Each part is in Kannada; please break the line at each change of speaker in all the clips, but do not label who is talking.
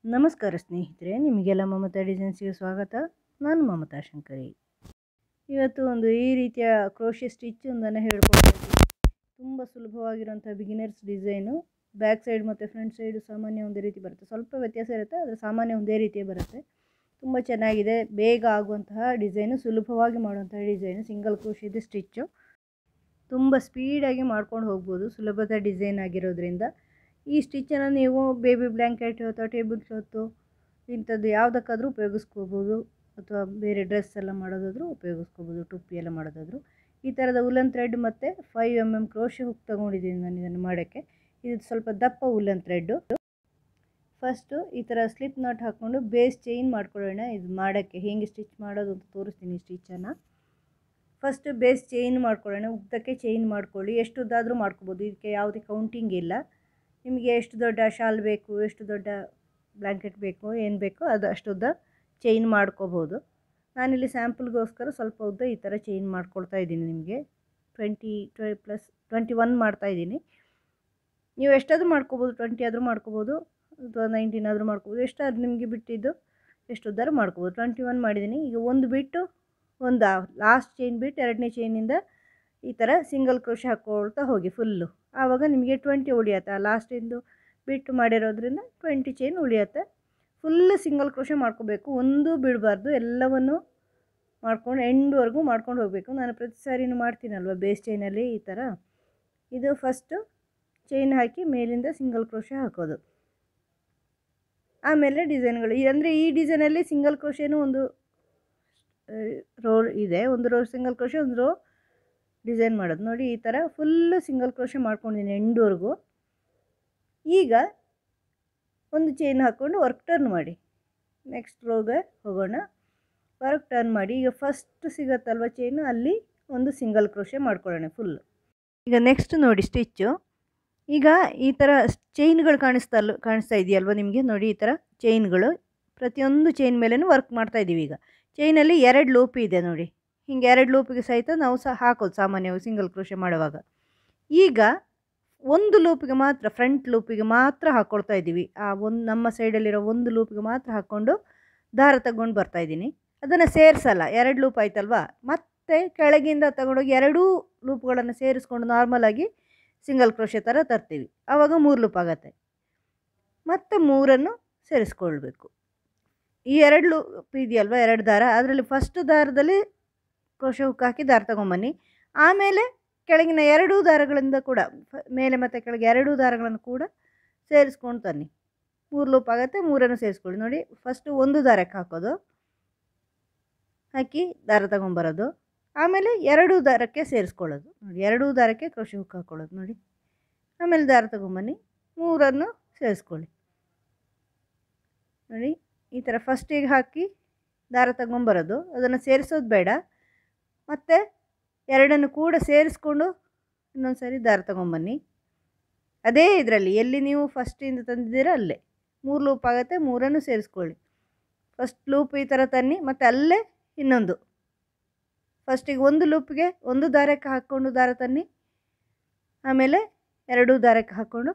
ನಮಸ್ಕಾರ ಸ್ನೇಹಿತರೆ, ನಿಮಗೆಲ್ಲ ಮಮತಾ ಡಿಸೈನ್ಸ್ಗೆ ಸ್ವಾಗತ. ನಾನು ಮಮತಾ ಶಂಕರಿ. ಇವತ್ತು ಒಂದು ಈ ರೀತಿಯ ಕ್ರೋಶೆ ಸ್ಟಿಚ್ ಒಂದನ್ನು ಹೇಳ್ಕೊಡ್ತಾ ಇದ್ದೀನಿ. ತುಂಬ ಸುಲಭವಾಗಿರುವಂಥ ಬಿಗಿನರ್ಸ್ ಡಿಸೈನು. ಬ್ಯಾಕ್ ಸೈಡ್ ಮತ್ತು ಫ್ರಂಟ್ ಸೈಡು ಸಾಮಾನ್ಯ ಒಂದೇ ರೀತಿ ಬರುತ್ತೆ, ಸ್ವಲ್ಪ ವ್ಯತ್ಯಾಸ ಇರುತ್ತೆ, ಆದರೆ ಸಾಮಾನ್ಯ ಒಂದೇ ರೀತಿಯೇ ಬರುತ್ತೆ. ತುಂಬ ಚೆನ್ನಾಗಿದೆ, ಬೇಗ ಆಗುವಂತಹ ಡಿಸೈನು, ಸುಲಭವಾಗಿ ಮಾಡುವಂತಹ ಡಿಸೈನು. ಸಿಂಗಲ್ ಕ್ರೋಶೆದು ಸ್ಟಿಚ್ಚು ತುಂಬ ಸ್ಪೀಡಾಗಿ ಮಾಡ್ಕೊಂಡು ಹೋಗ್ಬೋದು, ಸುಲಭದ ಡಿಸೈನ್ ಆಗಿರೋದ್ರಿಂದ. ಈ ಸ್ಟಿಚ್ಚನ್ನು ನೀವು ಬೇಬಿ ಬ್ಲ್ಯಾಂಕೆಟ್ ಅಥವಾ ಟೇಬಲ್ ಕ್ಲಾತು ಇಂಥದ್ದು ಯಾವುದಕ್ಕಾದರೂ ಉಪಯೋಗಿಸ್ಕೋಬೋದು, ಅಥವಾ ಬೇರೆ ಡ್ರೆಸ್ ಎಲ್ಲ ಮಾಡೋದಾದರೂ ಉಪಯೋಗಿಸ್ಕೋಬೋದು, ಟುಪ್ಪಿ ಎಲ್ಲ ಮಾಡೋದಾದರೂ. ಈ ಥರದ ಉಲ್ಲನ್ ಥ್ರೆಡ್ ಮತ್ತು 5mm ಕ್ರೋಶೆ ಹುಕ್ ತೊಗೊಂಡಿದ್ದೀನಿ ನಾನು ಇದನ್ನು ಮಾಡೋಕ್ಕೆ. ಇದು ಸ್ವಲ್ಪ ದಪ್ಪ ಉಲ್ಲನ್ ಥ್ರೆಡ್ಡು. ಫಸ್ಟು ಈ ಥರ ಸ್ಲಿಪ್ ನಾಟ್ ಹಾಕ್ಕೊಂಡು ಬೇಸ್ ಚೈನ್ ಮಾಡ್ಕೊಳ್ಳೋಣ. ಇದು ಮಾಡೋಕ್ಕೆ ಹೇಗೆ ಸ್ಟಿಚ್ ಮಾಡೋದು ಅಂತ ತೋರಿಸ್ತೀನಿ. ಸ್ಟಿಚ್ಚನ್ನು ಫಸ್ಟು ಬೇಸ್ ಚೈನ್ ಮಾಡ್ಕೊಳ್ಳೋಣ. ಉದ್ದಕ್ಕೆ ಚೈನ್ ಮಾಡ್ಕೊಳ್ಳಿ, ಎಷ್ಟು ಉದ್ದಾದರೂ ಮಾಡ್ಕೋಬೋದು, ಇದಕ್ಕೆ ಯಾವುದೇ ಕೌಂಟಿಂಗ್ ಇಲ್ಲ. ನಿಮಗೆ ಎಷ್ಟು ದೊಡ್ಡ ಶಾಲ್ ಬೇಕು, ಎಷ್ಟು ದೊಡ್ಡ ಬ್ಲ್ಯಾಂಕೆಟ್ ಬೇಕು, ಏನು ಬೇಕೋ ಅದು ಅಷ್ಟು ಉದ್ದ ಚೈನ್ ಮಾಡ್ಕೋಬೋದು. ನಾನಿಲ್ಲಿ ಸ್ಯಾಂಪಲ್ಗೋಸ್ಕರ ಸ್ವಲ್ಪ ಉದ್ದ ಈ ಥರ ಚೈನ್ ಮಾಡ್ಕೊಳ್ತಾ ಇದ್ದೀನಿ. ನಿಮಗೆ 21 ಮಾಡ್ತಾಯಿದ್ದೀನಿ. ನೀವು ಎಷ್ಟಾದರೂ ಮಾಡ್ಕೋಬೋದು, 20 ಆದರೂ ಮಾಡ್ಕೋಬೋದು, ಅಥವಾ 19 ಆದರೂ ಮಾಡ್ಕೋಬೋದು, ಎಷ್ಟಾದರೂ ನಿಮಗೆ ಬಿಟ್ಟಿದ್ದು ಎಷ್ಟು ಉದ್ದಾರು ಮಾಡ್ಕೋಬೋದು. 21 ಮಾಡಿದ್ದೀನಿ. ಈಗ ಒಂದು ಬಿಟ್ಟು ಒಂದು ಲಾಸ್ಟ್ ಚೈನ್ ಬಿಟ್ಟು ಎರಡನೇ ಚೈನಿಂದ ಈ ಥರ ಸಿಂಗಲ್ ಕ್ರೋಶೆ ಹಾಕ್ಕೊಳ್ತಾ ಹೋಗಿ ಫುಲ್ಲು. ಆವಾಗ ನಿಮಗೆ 20 ಉಳಿಯುತ್ತೆ. ಲಾಸ್ಟಿಂದು ಬಿಟ್ಟು ಮಾಡಿರೋದ್ರಿಂದ 20 ಚೈನ್ ಉಳಿಯುತ್ತೆ. ಫುಲ್ಲು ಸಿಂಗಲ್ ಕ್ರೋಶೆ ಮಾಡ್ಕೋಬೇಕು, ಒಂದು ಬಿಡಬಾರ್ದು, ಎಲ್ಲವನ್ನು ಮಾಡ್ಕೊಂಡು ಎಂಡ್ವರೆಗೂ ಮಾಡ್ಕೊಂಡು ಹೋಗಬೇಕು. ನಾನು ಪ್ರತಿ ಸಾರಿನೂ ಮಾಡ್ತೀನಲ್ವ ಬೇಸ್ ಚೈನಲ್ಲಿ ಈ ಥರ. ಇದು ಫಸ್ಟು ಚೈನ್ ಹಾಕಿ ಮೇಲಿಂದ ಸಿಂಗಲ್ ಕ್ರೋಶೆ ಹಾಕೋದು. ಆಮೇಲೆ ಡಿಸೈನ್ಗಳು ಅಂದರೆ ಈ ಡಿಸೈನಲ್ಲಿ ಸಿಂಗಲ್ ಕ್ರೋಶೆನೂ ಒಂದು ರೋ ಇದೆ, ಒಂದು ರೋ ಸಿಂಗಲ್ ಕ್ರೋಶೆ, ಒಂದು ರೋ ಡಿಸೈನ್ ಮಾಡೋದು. ನೋಡಿ ಈ ಥರ ಫುಲ್ಲು ಸಿಂಗಲ್ ಕ್ರೋಶೆ ಮಾಡ್ಕೊಂಡಿದ್ದೀನಿ ಎಂಡ್ವರೆಗೂ. ಈಗ ಒಂದು ಚೈನ್ ಹಾಕ್ಕೊಂಡು ವರ್ಕ್ ಟರ್ನ್ ಮಾಡಿ ನೆಕ್ಸ್ಟ್ ರೋಗೆ ಹೋಗೋಣ. ವರ್ಕ್ ಟರ್ನ್ ಮಾಡಿ ಈಗ ಫಸ್ಟ್ ಸಿಗತ್ತಲ್ವ ಚೈನು, ಅಲ್ಲಿ ಒಂದು ಸಿಂಗಲ್ ಕ್ರೋಶೆ ಮಾಡ್ಕೊಳ್ಳೋಣ ಫುಲ್ಲು. ಈಗ ನೆಕ್ಸ್ಟ್ ನೋಡಿ ಸ್ಟಿಚ್ಚು. ಈಗ ಈ ಥರ ಚೈನ್ಗಳು ಕಾಣಿಸ್ತಾ ಇದೆಯಲ್ವ ನಿಮಗೆ. ನೋಡಿ ಈ ಥರ ಚೈನ್ಗಳು, ಪ್ರತಿಯೊಂದು ಚೈನ್ ಮೇಲೂ ವರ್ಕ್ ಮಾಡ್ತಾಯಿದ್ದೀವಿ. ಈಗ ಚೈನಲ್ಲಿ 2 ಲೂಪ್ ಇದೆ ನೋಡಿ, ಹಿಂಗೆ 2 ಲೂಪಿಗೆ ಸಹಿತ ನಾವು ಹಾಕೋದು ಸಾಮಾನ್ಯವಾಗಿ ಸಿಂಗಲ್ ಕ್ರೋಶೆ ಮಾಡುವಾಗ. ಈಗ ಒಂದು ಲೂಪಿಗೆ ಮಾತ್ರ, ಫ್ರಂಟ್ ಲೂಪಿಗೆ ಮಾತ್ರ ಹಾಕ್ಕೊಳ್ತಾ ಇದ್ದೀವಿ. ನಮ್ಮ ಸೈಡಲ್ಲಿರೋ ಒಂದು ಲೂಪಿಗೆ ಮಾತ್ರ ಹಾಕ್ಕೊಂಡು ದಾರ ತಗೊಂಡು ಬರ್ತಾಯಿದ್ದೀನಿ. ಅದನ್ನು ಸೇರಿಸಲ್ಲ, 2 ಲೂಪ್ ಆಯ್ತಲ್ವ, ಮತ್ತು ಕೆಳಗಿಂದ ತಗೊಂಡೋಗಿ 2 ಲೂಪ್ಗಳನ್ನು ಸೇರಿಸ್ಕೊಂಡು ನಾರ್ಮಲಾಗಿ ಸಿಂಗಲ್ ಕ್ರೋಶೆ ಥರ ತರ್ತೀವಿ. ಆವಾಗ 3 ಲೂಪ್ ಆಗುತ್ತೆ. ಮತ್ತು 3 ಸೇರಿಸ್ಕೊಳ್ಬೇಕು. ಈ 2 ಲೂಪ್ ಇದೆಯಲ್ವ, 2 ದಾರ, ಅದರಲ್ಲಿ ಫಸ್ಟ್ ದಾರದಲ್ಲಿ ಕ್ರೋಶೆ ಹುಕ್ ಹಾಕಿ ದಾರ ತೊಗೊಂಬನ್ನಿ. ಆಮೇಲೆ ಕೆಳಗಿನ 2 ದಾರಗಳಿಂದ ಕೂಡ, ಮೇಲೆ ಮತ್ತು ಕೆಳಗೆ 2 ದಾರಗಳನ್ನು ಕೂಡ ಸೇರಿಸ್ಕೊಂಡು ತನ್ನಿ. 3 ಲೂಪ್ ಆಗುತ್ತೆ, 3 ಸೇರಿಸ್ಕೊಳ್ಳಿ. ನೋಡಿ ಫಸ್ಟು ಒಂದು ದಾರಕ್ಕೆ ಹಾಕೋದು, ಹಾಕಿ ದಾರ ತಗೊಂಬರೋದು, ಆಮೇಲೆ 2 ದಾರಕ್ಕೆ ಸೇರಿಸ್ಕೊಳ್ಳೋದು. ನೋಡಿ 2 ದಾರಕ್ಕೆ ಕ್ರೋಶೆ ಹುಕ್ ಹಾಕ್ಕೊಳ್ಳೋದು. ನೋಡಿ ಆಮೇಲೆ ದಾರ ತಗೊಂಬನ್ನಿ, 3 ಸೇರಿಸ್ಕೊಳ್ಳಿ. ನೋಡಿ ಈ ಥರ ಫಸ್ಟಿಗೆ ಹಾಕಿ ದಾರ ತಗೊಂಬರೋದು, ಅದನ್ನು ಸೇರಿಸೋದು ಬೇಡ, ಮತ್ತು 2 ಕೂಡ ಸೇರಿಸ್ಕೊಂಡು ಇನ್ನೊಂದು ಸಾರಿ ದಾರ ತಗೊಂಬನ್ನಿ. ಅದೇ ಇದರಲ್ಲಿ ಎಲ್ಲಿ ನೀವು ಫಸ್ಟಿಂದ ತಂದಿದ್ದೀರೋ ಅಲ್ಲೇ 3 ಲೂಪ್ ಆಗುತ್ತೆ, 3 ಸೇರಿಸ್ಕೊಳ್ಳಿ. ಫಸ್ಟ್ ಲೂಪ್ ಈ ಥರ ತನ್ನಿ, ಮತ್ತು ಅಲ್ಲೇ ಇನ್ನೊಂದು ಫಸ್ಟಿಗೆ ಒಂದು ಲೂಪ್ಗೆ ಒಂದು ದಾರಕ್ಕೆ ಹಾಕ್ಕೊಂಡು ದಾರ ತನ್ನಿ, ಆಮೇಲೆ 2 ದಾರಕ್ಕೆ ಹಾಕ್ಕೊಂಡು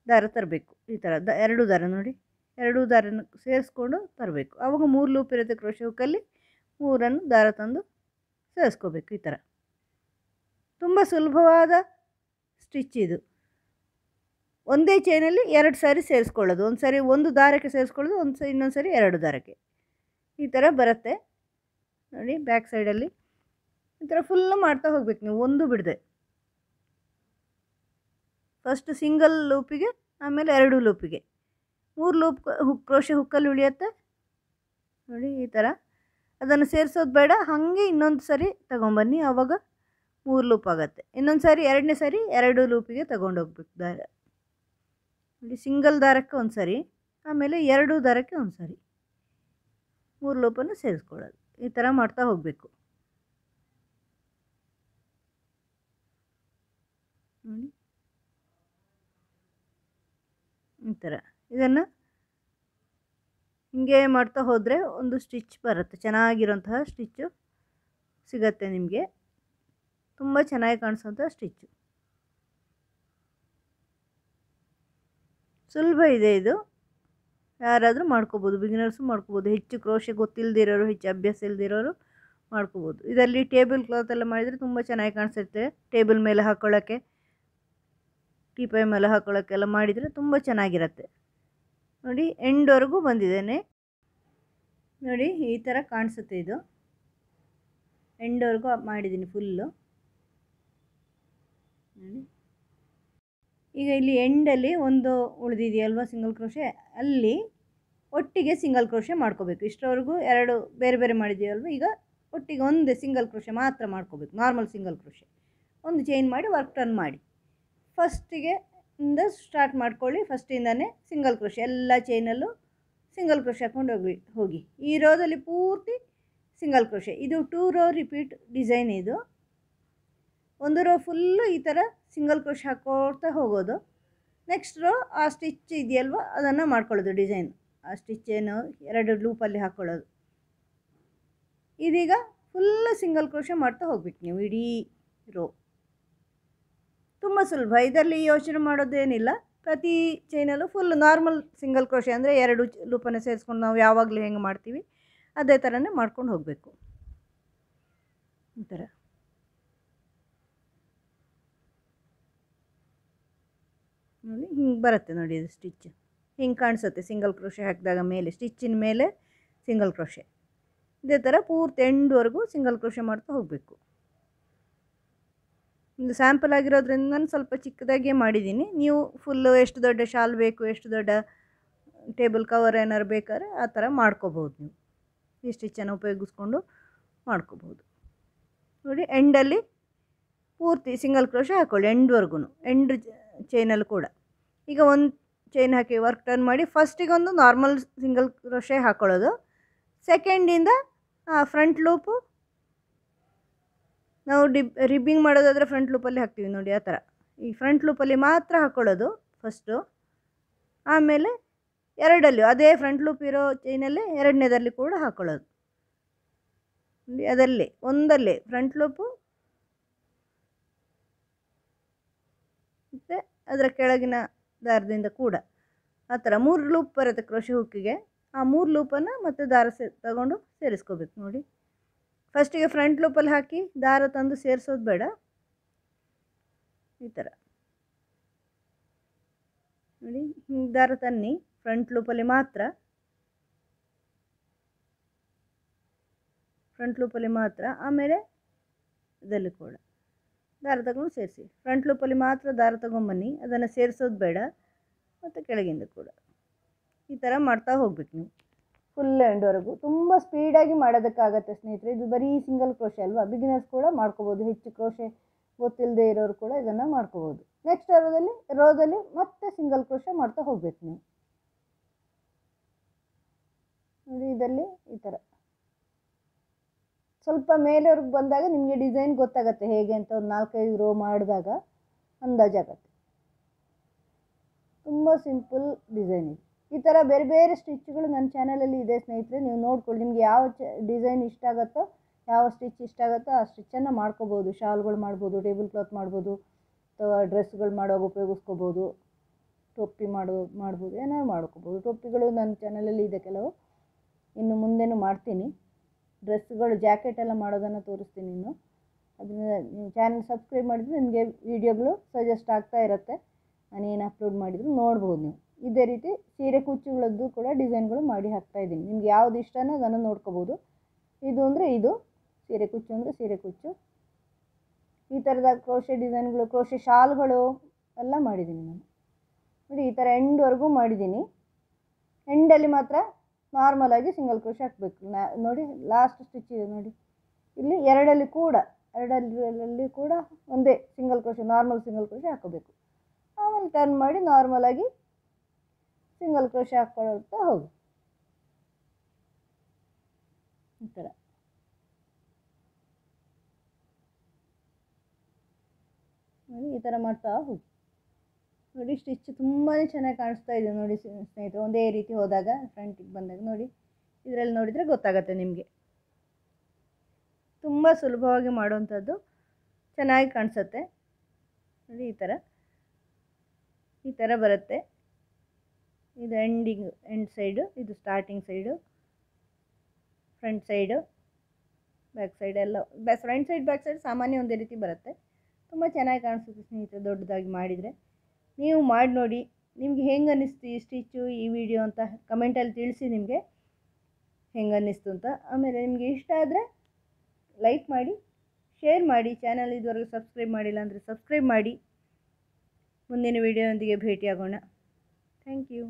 ದಾರ ತರಬೇಕು. ಈ ಥರ 2 ದಾರ ನೋಡಿ, 2 ದಾರನ ಸೇರಿಸ್ಕೊಂಡು ತರಬೇಕು. ಆವಾಗ 3 ಲೂಪ್ ಇರುತ್ತೆ ಕ್ರೋಶೆ ಹುಕ್ಕಲ್ಲಿ, 3 ದಾರ ತಂದು ಸೇರಿಸ್ಕೋಬೇಕು. ಈ ಥರ ತುಂಬ ಸುಲಭವಾದ ಸ್ಟಿಚ್ ಇದು. ಒಂದೇ ಚೈನಲ್ಲಿ 2 ಸಾರಿ ಸೇರಿಸ್ಕೊಳ್ಳೋದು, ಒಂದು ಸಾರಿ ಒಂದು ದಾರಕ್ಕೆ ಸೇರಿಸ್ಕೊಳ್ಳೋದು, ಇನ್ನೊಂದು ಸಾರಿ 2 ದಾರಕ್ಕೆ. ಈ ಥರ ಬರುತ್ತೆ ನೋಡಿ. ಬ್ಯಾಕ್ ಸೈಡಲ್ಲಿ ಈ ಥರ ಫುಲ್ಲು ಮಾಡ್ತಾ ಹೋಗ್ಬೇಕು ನೀವು, ಒಂದು ಬಿಡದೆ. ಫಸ್ಟ್ ಸಿಂಗಲ್ ಲೂಪಿಗೆ, ಆಮೇಲೆ 2 ಲೂಪಿಗೆ, 3 ಲೂಪ್ ಕ್ರೋಶೆ ಹುಕ್ಕಲ್ಲಿ ಉಳಿಯುತ್ತೆ ನೋಡಿ. ಈ ಥರ ಅದನ್ನು ಸೇರಿಸೋದು ಬೇಡ, ಹಾಗೆ ಇನ್ನೊಂದು ಸರಿ ತಗೊಂಬನ್ನಿ, ಆವಾಗ 3 ಲೂಪ್ ಆಗುತ್ತೆ. ಇನ್ನೊಂದು ಸಾರಿ, ಎರಡನೇ ಸಾರಿ 2 ಲೂಪಿಗೆ ತಗೊಂಡೋಗ್ಬೇಕು ದಾರ ನೋಡಿ. ಸಿಂಗಲ್ ದಾರಕ್ಕೆ ಒಂದು ಸರಿ, ಆಮೇಲೆ 2 ದಾರಕ್ಕೆ ಒಂದು ಸರಿ, 3 ಲೂಪನ್ನು ಸೇರಿಸ್ಕೊಳ್ಳೋದು. ಈ ಥರ ಮಾಡ್ತಾ ಹೋಗಬೇಕು ನೋಡಿ. ಈ ಥರ ಇದನ್ನು ಹಿಂಗೆ ಮಾಡ್ತಾ ಹೋದರೆ ಒಂದು ಸ್ಟಿಚ್ ಬರುತ್ತೆ, ಚೆನ್ನಾಗಿರೋಂತಹ ಸ್ಟಿಚ್ಚು ಸಿಗತ್ತೆ ನಿಮಗೆ. ತುಂಬ ಚೆನ್ನಾಗಿ ಕಾಣಿಸೋಂಥ ಸ್ಟಿಚ್ಚು. ಸುಲಭ ಇದೆ ಇದು. ಯಾರಾದರೂ ಮಾಡ್ಕೋಬೋದು, ಬಿಗಿನರ್ಸು ಮಾಡ್ಕೋಬೋದು. ಹೆಚ್ಚು ಕ್ರೋಶೆ ಗೊತ್ತಿಲ್ಲದಿರೋರು, ಹೆಚ್ಚು ಅಭ್ಯಾಸ ಇಲ್ಲದಿರೋರು ಮಾಡ್ಕೋಬೋದು. ಇದರಲ್ಲಿ ಟೇಬಲ್ ಕ್ಲಾತ್ ಎಲ್ಲ ಮಾಡಿದರೆ ತುಂಬ ಚೆನ್ನಾಗಿ ಕಾಣಿಸುತ್ತೆ. ಟೇಬಲ್ ಮೇಲೆ ಹಾಕ್ಕೊಳ್ಳೋಕ್ಕೆ, ಟೀಪಾಯ್ ಮೇಲೆ ಹಾಕ್ಕೊಳ್ಳೋಕ್ಕೆಲ್ಲ ಮಾಡಿದರೆ ತುಂಬ ಚೆನ್ನಾಗಿರುತ್ತೆ. ನೋಡಿ ಎಂಡ್ವರೆಗೂ ಬಂದಿದ್ದೇನೆ. ನೋಡಿ ಈ ಥರ ಕಾಣಿಸುತ್ತೆ. ಇದು ಎಂಡ್ವರೆಗೂ ಮಾಡಿದ್ದೀನಿ ಫುಲ್ಲು. ನೋಡಿ ಈಗ ಇಲ್ಲಿ ಎಂಡಲ್ಲಿ ಒಂದು ಉಳಿದಿದೆಯಲ್ವ ಸಿಂಗಲ್ ಕ್ರೋಶೆ, ಅಲ್ಲಿ ಒಟ್ಟಿಗೆ ಸಿಂಗಲ್ ಕ್ರೋಶೆ ಮಾಡ್ಕೋಬೇಕು. ಇಷ್ಟರವರೆಗೂ ಎರಡು ಬೇರೆ ಬೇರೆ ಮಾಡಿದ್ದೀವಲ್ವ, ಈಗ ಒಟ್ಟಿಗೆ ಒಂದೇ ಸಿಂಗಲ್ ಕ್ರೋಶೆ ಮಾತ್ರ ಮಾಡ್ಕೋಬೇಕು. ನಾರ್ಮಲ್ ಸಿಂಗಲ್ ಕ್ರೋಶೆ ಒಂದು ಚೈನ್ ಮಾಡಿ ವರ್ಕ್ ಟರ್ನ್ ಮಾಡಿ ಫಸ್ಟಿಗೆ ಇಂದ ಸ್ಟಾರ್ಟ್ ಮಾಡ್ಕೊಳ್ಳಿ. ಫಸ್ಟಿಂದನೇ ಸಿಂಗಲ್ ಕ್ರೋಶೆ ಎಲ್ಲ ಚೈನಲ್ಲೂ ಸಿಂಗಲ್ ಕ್ರೋಶೆ ಹಾಕ್ಕೊಂಡು ಹೋಗಿ ಈ ರೋದಲ್ಲಿ ಪೂರ್ತಿ ಸಿಂಗಲ್ ಕ್ರೋಶೆ. ಇದು 2 ರೋ ರಿಪೀಟ್ ಡಿಸೈನ್. ಇದು ಒಂದು ರೋ ಫುಲ್ಲು ಈ ಥರ ಸಿಂಗಲ್ ಕ್ರೋಶೆ ಹಾಕ್ಕೊಳ್ತಾ ಹೋಗೋದು. ನೆಕ್ಸ್ಟ್ ರೋ ಆ ಸ್ಟಿಚ್ ಇದೆಯಲ್ವ ಅದನ್ನು ಮಾಡ್ಕೊಳ್ಳೋದು ಡಿಸೈನ್. ಆ ಸ್ಟಿಚ್ ಏನು 2 ಲೂಪಲ್ಲಿ ಹಾಕ್ಕೊಳ್ಳೋದು. ಇದೀಗ ಫುಲ್ಲು ಸಿಂಗಲ್ ಕ್ರೋಶೆ ಮಾಡ್ತಾ ಹೋಗ್ಬೇಕು ನೀವು ಇಡೀ ರೋ. ತುಂಬ ಸುಲಭ, ಇದರಲ್ಲಿ ಯೋಚನೆ ಮಾಡೋದೇನಿಲ್ಲ. ಪ್ರತಿ ಚೈನಲ್ಲೂ ಫುಲ್ ನಾರ್ಮಲ್ ಸಿಂಗಲ್ ಕ್ರೋಶೆ ಅಂದರೆ 2 ಲೂಪನ್ನು ಸೇರಿಸ್ಕೊಂಡು ನಾವು ಯಾವಾಗಲೂ ಹೆಂಗೆ ಮಾಡ್ತೀವಿ ಅದೇ ಥರನೇ ಮಾಡ್ಕೊಂಡು ಹೋಗಬೇಕು. ಈ ಥರ ನೋಡಿ ಹಿಂಗೆ ಬರುತ್ತೆ. ನೋಡಿ ಇದು ಸ್ಟಿಚ್ ಹಿಂಗೆ ಕಾಣಿಸುತ್ತೆ. ಸಿಂಗಲ್ ಕ್ರೋಶೆ ಹಾಕಿದಾಗ ಮೇಲೆ ಸ್ಟಿಚ್ಚಿನ ಮೇಲೆ ಸಿಂಗಲ್ ಕ್ರೋಶೆ. ಇದೇ ಥರ ಪೂರ್ತಿ ಎಂಡ್ವರೆಗೂ ಸಿಂಗಲ್ ಕ್ರೋಶೆ ಮಾಡ್ತಾ ಹೋಗಬೇಕು. ಇದು ಸ್ಯಾಂಪಲ್ ಆಗಿರೋದ್ರಿಂದ ನಾನು ಸ್ವಲ್ಪ ಚಿಕ್ಕದಾಗಿಯೇ ಮಾಡಿದ್ದೀನಿ. ನೀವು ಫುಲ್ಲು ಎಷ್ಟು ದೊಡ್ಡ ಶಾಲ್ ಬೇಕು, ಎಷ್ಟು ದೊಡ್ಡ ಟೇಬಲ್ ಕವರ್ ಏನಾರು ಬೇಕಾದ್ರೆ ಆ ಥರ ಮಾಡ್ಕೋಬೋದು. ನೀವು ಈ ಸ್ಟಿಚ್ಚನ್ನು ಉಪಯೋಗಿಸ್ಕೊಂಡು ಮಾಡ್ಕೋಬೋದು. ನೋಡಿ ಎಂಡಲ್ಲಿ ಪೂರ್ತಿ ಸಿಂಗಲ್ ಕ್ರೋಶೆ ಹಾಕ್ಕೊಳ್ಳಿ ಎಂಡ್ವರೆಗೂ, ಎಂಡ್ ಚೈನಲ್ಲಿ ಕೂಡ. ಈಗ ಒಂದು ಚೈನ್ ಹಾಕಿ ವರ್ಕ್ ಟರ್ನ್ ಮಾಡಿ ಫಸ್ಟಿಗೊಂದು ನಾರ್ಮಲ್ ಸಿಂಗಲ್ ಕ್ರೋಶೆ ಹಾಕ್ಕೊಳ್ಳೋದು. ಸೆಕೆಂಡಿಂದ ಫ್ರಂಟ್ ಲೂಪು ನಾವು ರಿಬ್ಬಿಂಗ್ ಮಾಡೋದಾದರೆ ಫ್ರಂಟ್ ಲೂಪಲ್ಲಿ ಹಾಕ್ತೀವಿ ನೋಡಿ ಆ ಥರ. ಈ ಫ್ರಂಟ್ ಲೂಪಲ್ಲಿ ಮಾತ್ರ ಹಾಕ್ಕೊಳ್ಳೋದು ಫಸ್ಟು. ಆಮೇಲೆ ಎರಡಲ್ಲಿ ಅದೇ ಫ್ರಂಟ್ ಲೂಪ್ ಇರೋ ಚೈನಲ್ಲಿ ಎರಡನೇದಲ್ಲಿ ಕೂಡ ಹಾಕ್ಕೊಳ್ಳೋದು. ಅದರಲ್ಲಿ ಒಂದಲ್ಲೇ ಫ್ರಂಟ್ ಲೂಪು ಮತ್ತು ಅದರ ಕೆಳಗಿನ ದಾರದಿಂದ ಕೂಡ ಆ ಥರ 3 ಲೂಪ್ ಬರುತ್ತೆ ಕ್ರೋಶೆ ಹುಕ್ಕಿಗೆ. ಆ 3 ಲೂಪನ್ನು ಮತ್ತು ದಾರ ತಗೊಂಡು ಸೇರಿಸ್ಕೋಬೇಕು. ನೋಡಿ ಫಸ್ಟಿಗೆ ಫ್ರಂಟ್ ಲೂಪಲ್ಲಿ ಹಾಕಿ ದಾರ ತಂದು ಸೇರಿಸೋದು ಬೇಡ. ಈ ಥರ ನೋಡಿ ಹಿಂಗೆ ದಾರ ತನ್ನಿ ಫ್ರಂಟ್ ಲೂಪಲ್ಲಿ ಮಾತ್ರ, ಫ್ರಂಟ್ ಲೂಪಲ್ಲಿ ಮಾತ್ರ. ಆಮೇಲೆ ಇದರಲ್ಲಿ ಕೂಡ ದಾರ ತಗೊಂಡು ಸೇರಿಸಿ. ಫ್ರಂಟ್ ಲೂಪಲ್ಲಿ ಮಾತ್ರ ದಾರ ತಗೊಂಬನ್ನಿ, ಅದನ್ನು ಸೇರಿಸೋದು ಬೇಡ. ಮತ್ತು ಕೆಳಗಿಂದ ಕೂಡ ಈ ಥರ ಮಾಡ್ತಾ ಹೋಗ್ಬೇಕು ನೀವು ಫುಲ್ ಎಂಡ್ವರೆಗೂ. ತುಂಬ ಸ್ಪೀಡಾಗಿ ಮಾಡೋದಕ್ಕಾಗತ್ತೆ ಸ್ನೇಹಿತರೆ. ಇದು ಬರೀ ಸಿಂಗಲ್ ಕ್ರೋಶೆ ಅಲ್ವಾ, ಬಿಗಿನರ್ಸ್ ಕೂಡ ಮಾಡ್ಕೋಬೋದು. ಹೆಚ್ಚು ಕ್ರೋಶೆ ಗೊತ್ತಿಲ್ಲದೆ ಇರೋರು ಕೂಡ ಇದನ್ನು ಮಾಡ್ಕೋಬೋದು. ನೆಕ್ಸ್ಟ್ ರೋದಲ್ಲಿ ಮತ್ತೆ ಸಿಂಗಲ್ ಕ್ರೋಶೆ ಮಾಡ್ತಾ ಹೋಗ್ಬೇಕು ನೀವು. ನೋಡಿ ಇದರಲ್ಲಿ ಈ ಥರ ಸ್ವಲ್ಪ ಮೇಲೆವರೆಗೆ ಬಂದಾಗ ನಿಮಗೆ ಡಿಸೈನ್ ಗೊತ್ತಾಗುತ್ತೆ ಹೇಗೆ ಅಂತ. ಒಂದು 4-5 ರೋ ಮಾಡಿದಾಗ ಅಂದಾಜಾಗತ್ತೆ. ತುಂಬ ಸಿಂಪಲ್ ಡಿಸೈನ್ ಇದು. ಈ ಥರ ಬೇರೆ ಬೇರೆ ಸ್ಟಿಚ್ಗಳು ನನ್ನ ಚಾನಲಲ್ಲಿ ಇದೆ ಸ್ನೇಹಿತರೆ, ನೀವು ನೋಡ್ಕೊಳ್ಳಿ. ನಿಮಗೆ ಯಾವ ಡಿಸೈನ್ ಇಷ್ಟ ಆಗುತ್ತೋ, ಯಾವ ಸ್ಟಿಚ್ ಇಷ್ಟ ಆಗುತ್ತೋ ಆ ಸ್ಟಿಚ್ಚನ್ನು ಮಾಡ್ಕೋಬೋದು. ಶಾಲ್ಗಳು ಮಾಡ್ಬೋದು, ಟೇಬಲ್ ಕ್ಲಾತ್ ಮಾಡ್ಬೋದು, ಅಥವಾ ಡ್ರೆಸ್ಗಳು ಮಾಡೋವಾಗ ಉಪಯೋಗಿಸ್ಕೋಬೋದು, ಟೊಪ್ಪಿ ಮಾಡ್ಬೋದು, ಏನಾದ್ರು ಮಾಡ್ಕೋಬೋದು. ಟೊಪ್ಪಿಗಳು ನನ್ನ ಚಾನಲಲ್ಲಿ ಇದೆ ಕೆಲವು, ಇನ್ನು ಮುಂದೆನೂ ಮಾಡ್ತೀನಿ. ಡ್ರೆಸ್ಗಳು ಜಾಕೆಟ್ ಎಲ್ಲ ಮಾಡೋದನ್ನು ತೋರಿಸ್ತೀನಿ ಇನ್ನು. ಅದನ್ನು ನೀವು ಚಾನಲ್ ಸಬ್ಸ್ಕ್ರೈಬ್ ಮಾಡಿದರೆ ನಿಮಗೆ ವೀಡಿಯೋಗಳು ಸಜೆಸ್ಟ್ ಆಗ್ತಾ ಇರುತ್ತೆ. ನಾನೇನು ಅಪ್ಲೋಡ್ ಮಾಡಿದ್ರು ನೋಡ್ಬೋದು ನೀವು. ಇದೇ ರೀತಿ ಸೀರೆ ಕುಚ್ಚುಗಳದ್ದು ಕೂಡ ಡಿಸೈನ್ಗಳು ಮಾಡಿ ಹಾಕ್ತಾಯಿದ್ದೀನಿ. ನಿಮ್ಗೆ ಯಾವುದು ಇಷ್ಟನೋ ಅದನ್ನು ನೋಡ್ಕೋಬೋದು. ಇದು ಅಂದರೆ ಇದು, ಸೀರೆ ಕುಚ್ಚು ಅಂದರೆ ಸೀರೆ ಕುಚ್ಚು. ಈ ಥರದ ಕ್ರೋಶೆ ಡಿಸೈನ್ಗಳು, ಕ್ರೋಶೆ ಶಾಲ್ಗಳು ಎಲ್ಲ ಮಾಡಿದ್ದೀನಿ ನಾನು. ನೋಡಿ ಈ ಥರ ಎಂಡ್ವರೆಗೂ ಮಾಡಿದ್ದೀನಿ. ಎಂಡಲ್ಲಿ ಮಾತ್ರ ನಾರ್ಮಲಾಗಿ ಸಿಂಗಲ್ ಕ್ರೋಶೆ ಹಾಕಬೇಕು. ನೋಡಿ ಲಾಸ್ಟ್ ಸ್ಟಿಚ್ ಇದೆ ನೋಡಿ, ಇಲ್ಲಿ ಎರಡಲ್ಲಿ ಕೂಡ ಒಂದೇ single crochet, normal single crochet ಹಾಕೋಬೇಕು. ಆಮೇಲೆ ಟರ್ನ್ ಮಾಡಿ ನಾರ್ಮಲಾಗಿ ಸಿಂಗಲ್ ಕ್ರೋಶೆ ಹಾಕ್ಕೊಳ್ತಾ ಹೋಗಿ ಈ ಥರ. ನೋಡಿ ಈ ಥರ ಮಾಡ್ತಾ ಹೋಗಿ. ನೋಡಿ ಸ್ಟಿಚ್ ತುಂಬಾ ಚೆನ್ನಾಗಿ ಕಾಣಿಸ್ತಾ ಇದೆ ನೋಡಿ ಸ್ನೇಹಿತರೆ. ಒಂದೇ ರೀತಿ ಹೋದಾಗ ಫ್ರಂಟಿಗೆ ಬಂದಾಗ ನೋಡಿ, ಇದರಲ್ಲಿ ನೋಡಿದರೆ ಗೊತ್ತಾಗುತ್ತೆ ನಿಮಗೆ. ತುಂಬ ಸುಲಭವಾಗಿ ಮಾಡುವಂಥದ್ದು, ಚೆನ್ನಾಗಿ ಕಾಣಿಸುತ್ತೆ ನೋಡಿ. ಈ ಥರ ಬರುತ್ತೆ ಇದು ಎಂಡ್ ಸೈಡು, ಇದು starting side, front side, back side ಎಲ್ಲ. ಫ್ರಂಟ್ ಸೈಡ್ ಬ್ಯಾಕ್ ಸೈಡ್ ಸಾಮಾನ್ಯ ಒಂದೇ ರೀತಿ ಬರುತ್ತೆ. ತುಂಬ ಚೆನ್ನಾಗಿ ಕಾಣಿಸುತ್ತೆ ಸ್ನೇಹಿತರೆ ದೊಡ್ಡದಾಗಿ ಮಾಡಿದರೆ. ನೀವು ಮಾಡಿ ನೋಡಿ, ನಿಮ್ಗೆ ಹೆಂಗೆ ಅನ್ನಿಸ್ತು ಈ ಸ್ಟಿಚ್ಚು, ಈ ವಿಡಿಯೋ ಅಂತ ಕಮೆಂಟಲ್ಲಿ ತಿಳಿಸಿ ನಿಮಗೆ ಹೆಂಗೆ ಅನ್ನಿಸ್ತು ಅಂತ. ಆಮೇಲೆ ನಿಮಗೆ ಇಷ್ಟ ಆದರೆ ಲೈಕ್ ಮಾಡಿ, ಶೇರ್ ಮಾಡಿ. ಚಾನಲ್ ಇದುವರೆಗೂ ಸಬ್ಸ್ಕ್ರೈಬ್ ಮಾಡಿಲ್ಲ ಅಂದರೆ ಸಬ್ಸ್ಕ್ರೈಬ್ ಮಾಡಿ. ಮುಂದಿನ ವಿಡಿಯೋದೊಂದಿಗೆ ಭೇಟಿಯಾಗೋಣ. Thank you.